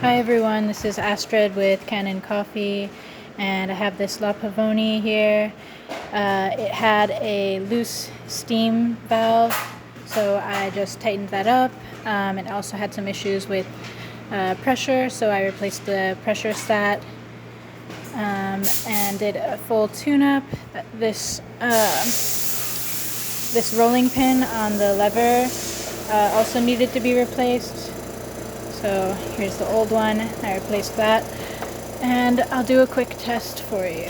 Hi everyone, this is Astrid with Kanen Coffee, and I have this Pavoni here. It had a loose steam valve, so I just tightened that up. It also had some issues with pressure, so I replaced the pressure stat and did a full tune-up. This rolling pin on the lever also needed to be replaced. So here's the old one, I replaced that, and I'll do a quick test for you.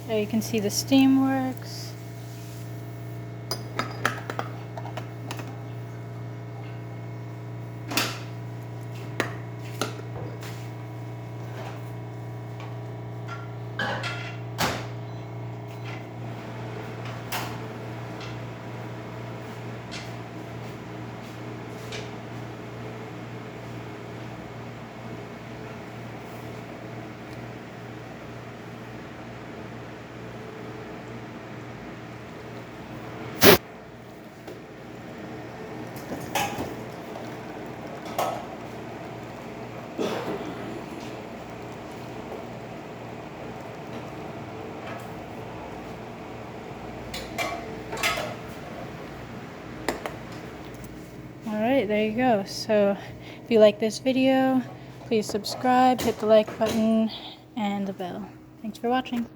So you can see the steam works. Alright, there you go. So if you like this video, please subscribe, hit the like button and the bell. Thanks for watching.